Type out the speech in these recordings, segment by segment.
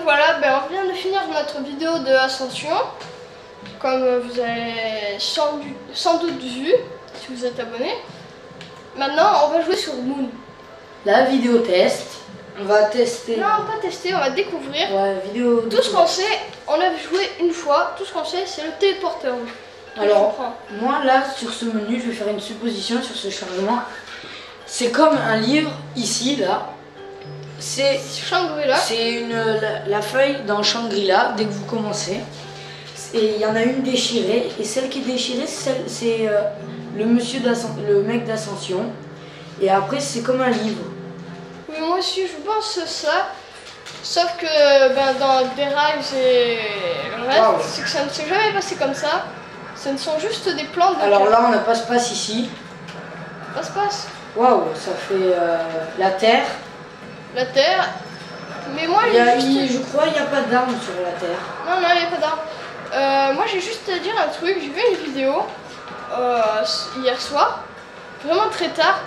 voilà, ben, on vient de finir notre vidéo de Ascension. Comme vous avez sans doute vu, si vous êtes abonné. Maintenant, on va jouer sur Moon. La vidéo test. On va tester. Non, pas tester, on va découvrir. Ouais, vidéo. Tout ce qu'on sait, on a joué une fois. Tout ce qu'on sait, c'est le téléporteur. Alors, moi là, sur ce menu, je vais faire une supposition sur ce chargement. C'est comme un livre, ici, là. C'est Shangri-La. C'est la feuille dans Shangri-La, dès que vous commencez. Et il y en a une déchirée. Et celle qui est déchirée, c'est le mec d'Ascension. Et après, c'est comme un livre. Oui, moi aussi, je pense ça. Sauf que ben, dans des Rise et le reste, c'est que ça ne s'est jamais passé comme ça. Ce ne sont juste des plans de... Alors là, on a passe-passe ici. Passe-passe. Waouh, ça fait la Terre. La Terre. Mais moi, je crois qu'il n'y a pas d'armes sur la Terre. Non, il n'y a pas d'armes. Moi, j'ai juste à dire un truc. J'ai vu une vidéo hier soir, vraiment très tard,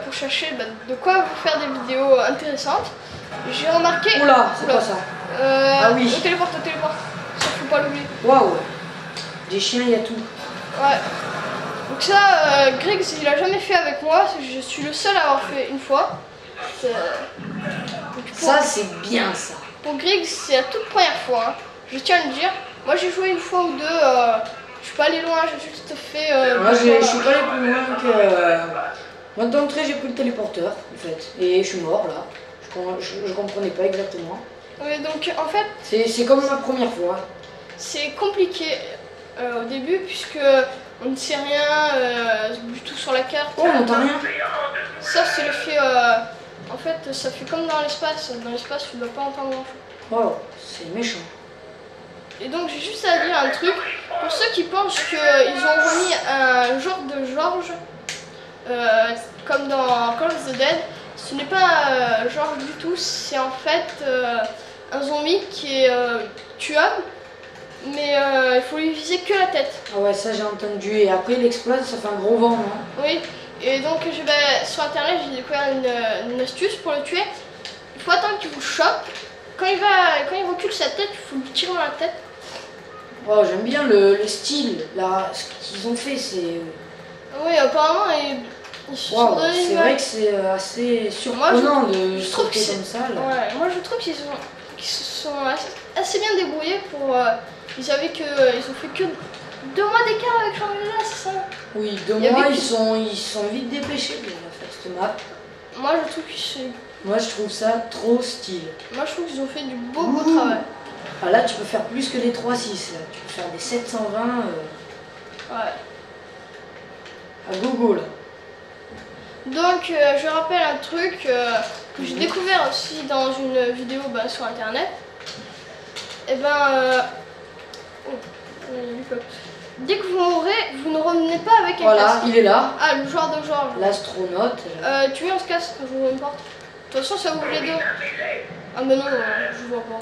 pour chercher de quoi vous faire des vidéos intéressantes. J'ai remarqué... Oula, c'est quoi ça? Ah oui. Au téléporte. Ça, faut pas l'oublier. Waouh. Des chiens, il y a tout. Ouais. Donc ça, Greg, il a jamais fait avec moi. Je suis le seul à avoir fait une fois. Ça, c'est bien ça. Pour Greg, c'est la toute première fois. Hein. Je tiens à le dire. Moi, j'ai joué une fois ou deux. Je suis pas allé loin. J'ai juste fait. Moi, je suis pas allé plus loin que. Moi, d'entrée, j'ai pris le téléporteur, en fait. Et je suis mort là. Je comprenais pas exactement. Oui, donc en fait. C'est comme ma première fois. C'est compliqué au début, puisque on ne sait rien du tout sur la carte. Oh, on n'entend rien. Ça, c'est le fait. En fait, ça fait comme dans l'espace. Dans l'espace, tu ne dois pas entendre grand-chose. Wow, c'est méchant. Et donc, j'ai juste à dire un truc. Pour ceux qui pensent qu'ils ont remis un genre de George, comme dans Call of the Dead, ce n'est pas George du tout. C'est en fait un zombie qui est tuable. Mais il faut lui viser que la tête. Ah ouais, ça j'ai entendu. Et après il explose, ça fait un gros vent. Hein. Oui, et donc sur internet j'ai découvert une astuce pour le tuer. Il faut attendre qu'il vous chope. Quand il recule sa tête, il faut lui tirer dans la tête. Oh, j'aime bien le style, là, ce qu'ils ont fait, c'est... Oui, apparemment, ils se sont donné c'est vrai que c'est assez surprenant de sauter comme ça. Là. Ouais, moi je trouve qu'ils se sont assez bien débrouillés pour... ils savaient qu'ils ont fait que 2 mois d'écart avec Shangri-La, c'est ça? Oui, 2 mois, ils sont vite dépêchés de faire cette map. Moi je trouve qu'ils... Moi je trouve ça trop stylé. Moi je trouve qu'ils ont fait du beau travail. Ah, là tu peux faire plus que des 3-6, là. Tu peux faire des 720 ouais. À gogo là. Donc je rappelle un truc que j'ai découvert aussi dans une vidéo sur internet. Et dès que vous mourrez, vous ne revenez pas avec un casque. Voilà, il est là. Ah, le joueur de George. L'astronaute. Tu viens, on se casse, je vous importe. De toute façon, ça vous les deux. Ah mais non, je vois pas.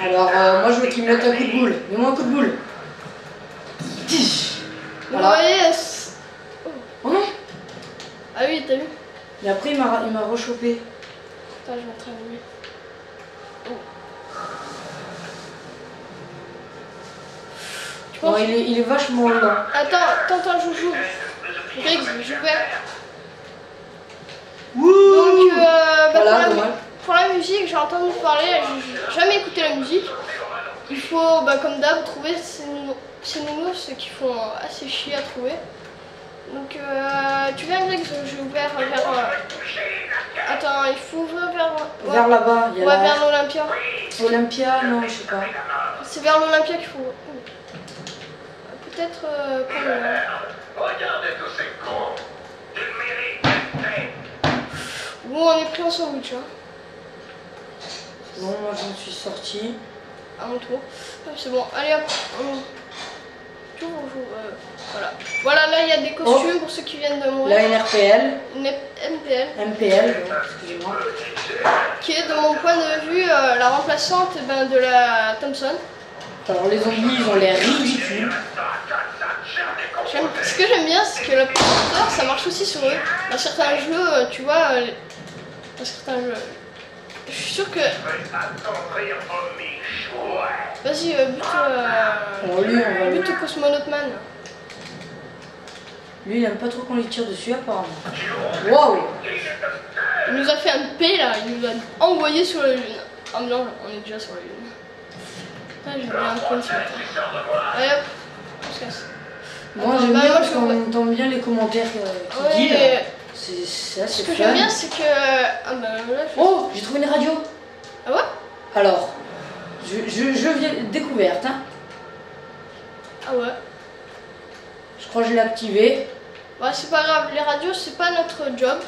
Alors, moi je veux qu'il me mette un coup de boule. Mets-moi un coup de boule. Voilà. Vous voyez, oh non. Ah oui, t'as vu. Et après il m'a rechopé. Attends, je vais entrer à lui. Oh. Bon, il est vachement lent. Attends, joujou. Greg, je vais. Wouh. Donc, voilà, pour la musique, j'ai entendu parler, j'ai jamais écouté la musique. Il faut, comme d'hab, trouver ces nounours qui font assez chier à trouver. Donc, tu viens, Greg, j'ai ouvert vers... Attends, il faut ouvrir vers... Vers là-bas. Ouais, vers l'Olympia. Olympia, non, je sais pas. C'est vers l'Olympia qu'il faut... Peut-être pas loin. Regardez tous ces cons. Ils méritent. Bon, on est pris en sandwich. Hein. Bon, moi j'en suis sorti. À mon tour. C'est bon, allez hop. Voilà. Voilà, là il y a des costumes pour ceux qui viennent de mourir. La NRPL. Une MPL. MPL, excusez-moi. Qui est de mon point de vue la remplaçante de la Thompson. Alors les zombies ils ont l'air ridicules. Ce que j'aime bien c'est que le téléporteur ça marche aussi sur eux. Dans certains jeux, tu vois, dans certains jeux, Je suis sûr que... Je vais attendrir au Michouet. Vas-y, bute, Bon, lui, on va bute Cosmonaut Man. Lui, il aime pas trop qu'on lui tire dessus, apparemment. Waouh! Il nous a fait un P là, il nous a envoyé sur la lune. Ah mais non, on est déjà sur la lune. Ah, j'ai bien un point de ce matin. Allez hop, on se casse. Moi, Attends, j'aime bah, bien moi, parce je qu'on vois- entend bien les commentaires Ouais, qu'il dit, là. mais C'est assez ce que fun. j'aime bien c'est que... Ah bah là, je... Oh, j'ai trouvé une radio. Ah ouais? Alors, je viens découverte, hein. Ah ouais. Je crois que je l'ai activée. Ouais, c'est pas grave, les radios c'est pas notre job.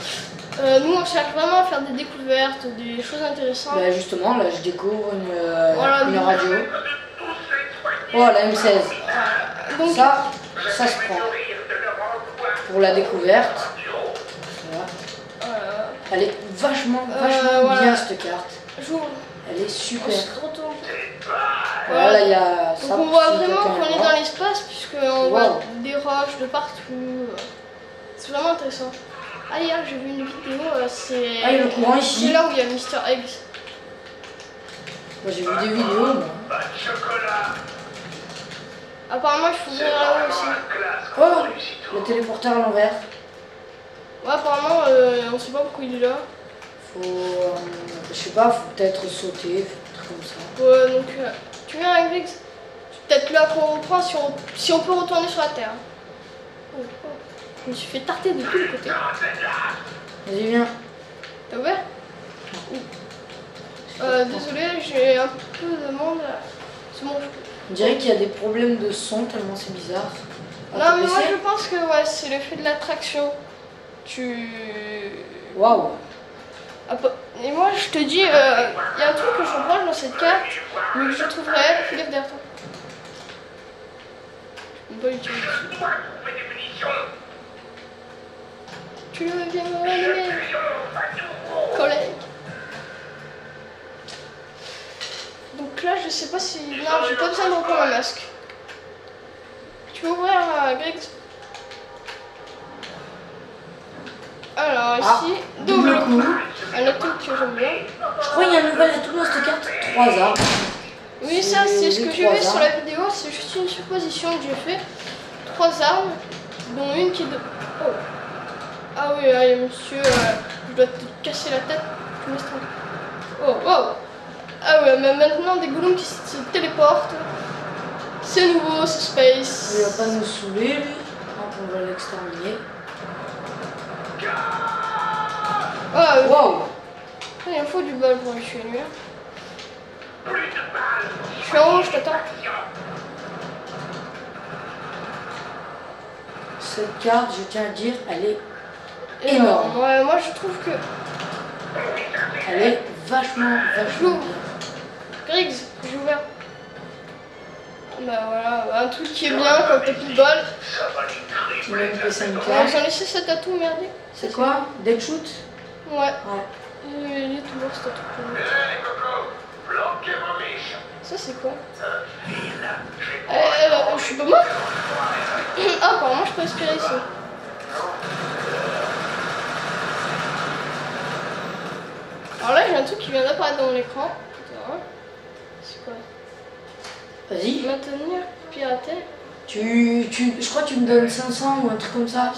Nous on cherche vraiment à faire des découvertes, des choses intéressantes. Bah justement, là, je découvre Voilà, une nous- radio. Oh, la M16. Donc, Ça se prend. Pour la découverte. Voilà. Elle est vachement voilà. bien cette carte. j'ouvre. Elle est On super. se retourne. Voilà, là il y a ça. Donc on voit si vraiment quelqu'un qu'on est voit. dans l'espace puisqu'on Wow. voit des roches de partout. C'est vraiment intéressant. Ah hier j'ai vu une vidéo, c'est... Ah, il y a le courant C'est ici. là où il y a Mister Eggs. Moi j'ai vu des vidéos. Moi. Pas de chocolat. Apparemment il faut ouvrir là-haut aussi. Classe, Oh, le téléporteur à l'envers. Ouais apparemment on sait pas pourquoi il est là. Faut, je sais pas, faut peut-être sauter, un truc comme ça. Ouais donc tu viens avec Griggs? C'est peut-être là qu'on reprend si on peut retourner sur la Terre. Oh, oh. Je me suis fait tarter de tous les côtés. Vas-y, viens. T'as ouvert? Désolé, j'ai un peu de monde. C'est bon, je peux. On dirait qu'il y a des problèmes de son tellement c'est bizarre. Ah, Non, t'as mais moi baissé je pense que ouais, c'est l'effet de l'attraction. Tu. Waouh. Ah, et moi je te dis, il y a un truc que je reproche dans cette carte, mais que je trouve réel. Philippe derrière toi. Je peux pas l'utiliser. Tu veux bien me relever, collègue. Donc là, je sais pas si. Non, j'ai pas besoin de reprendre un masque. Tu veux ouvrir Griggs? Alors ici, double coup. Un autre truc que j'aime bien. Je crois qu'il y a un nouvel atout dans cette carte. 3 arbres. Oui, ça c'est ce que j'ai trois vu sur armes. la vidéo. C'est juste une supposition que j'ai fait. 3 armes, dont une qui est de. Oh. Ah oui, monsieur, je dois te casser la tête. Tu me laisses tranquille. Oh, wow. Ah ouais, mais maintenant des golems qui se téléportent. C'est nouveau, c'est space. Il va pas nous saouler lui. Hop, on va l'exterminer. Ah ouais. Waouh. Il me faut du bal pour le tuer lui. Je suis en haut, je t'attends. Cette carte, je tiens à dire, elle est Énorme. énorme. Ouais, moi je trouve que. Elle est vachement bien. Griggs, j'ai ouvert. Bah voilà, un truc qui est bien quand t'as plus de bol. Tu m'as mis ça une On carte. s'en laissé cet atout merdique. C'est quoi? Deadshoot? Ouais. Ouais. Il est toujours cet atout. Les cocos, bloquez vos miches. Ça c'est quoi? Ville, Je suis pas mort. Ah, apparemment je peux respirer ici. Alors là j'ai un truc qui vient d'apparaître dans mon écran. C'est quoi? Vas-y. Maintenir, pirater. Je crois que tu me donnes 500 ou un truc comme ça.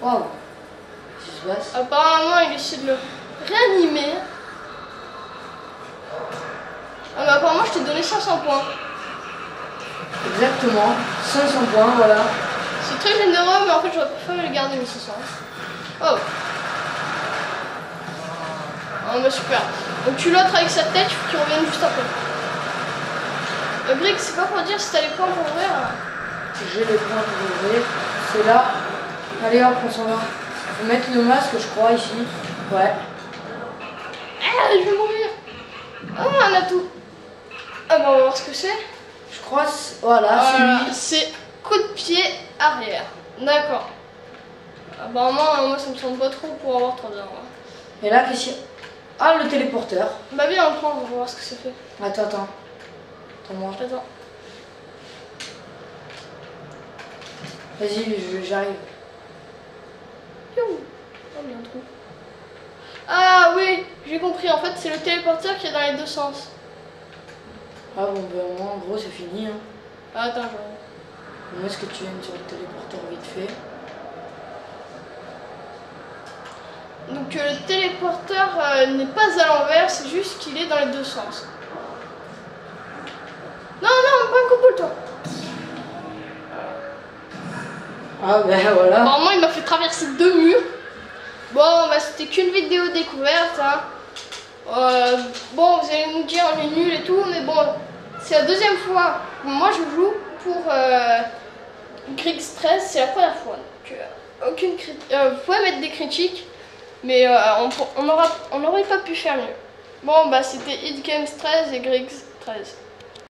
Waouh. Qu'est-ce qui se passe? Apparemment il essaie de le réanimer. Ah mais apparemment je t'ai donné 500 points. Exactement. 500 points, voilà. C'est très généreux mais en fait j'aurais préféré le garder mes 500. Oh. Oh bah super. Donc tu l'autre avec sa tête, il faut qu'il revienne juste après. Greg, c'est pas pour dire si t'as les points pour ouvrir. J'ai les points pour ouvrir. C'est là. Allez hop, on s'en va. Faut mettre le masque, je crois, ici. Ouais. Ah, je vais mourir. Ah, un atout. Ah bah on va voir ce que c'est. Je crois, voilà, c'est Voilà, lui. c'est coup de pied arrière. D'accord. Apparemment, moi ça me semble pas trop pour avoir 3 heures. Et là, qu'est-ce qu'il y a? Ah, le téléporteur. Bah viens, on le prend, on va voir ce que ça fait. Attends. Attends-moi. Attends. Vas-y, j'arrive. Piou. il y a un trou. Ah oui, j'ai compris. En fait, c'est le téléporteur qui est dans les deux sens. Ah bon, ben moi en gros c'est fini. Hein. Ah, attends, je... Moi, est-ce que tu aimes sur le téléporteur vite fait? Donc le téléporteur n'est pas à l'envers, c'est juste qu'il est dans les deux sens. Non, non, pas un couple toi. Ah ben voilà. Apparemment, il m'a fait traverser 2 murs. Bon, bah c'était qu'une vidéo découverte. Hein. Bon, vous allez nous dire on est nul et tout, mais bon, c'est la deuxième fois. Moi, je joue pour Griggs 13, c'est la première fois. Donc, aucune vous pouvez mettre des critiques, mais on n'aurait pas pu faire mieux. Bon, bah c'était Hit Games 13 et Griggs 13.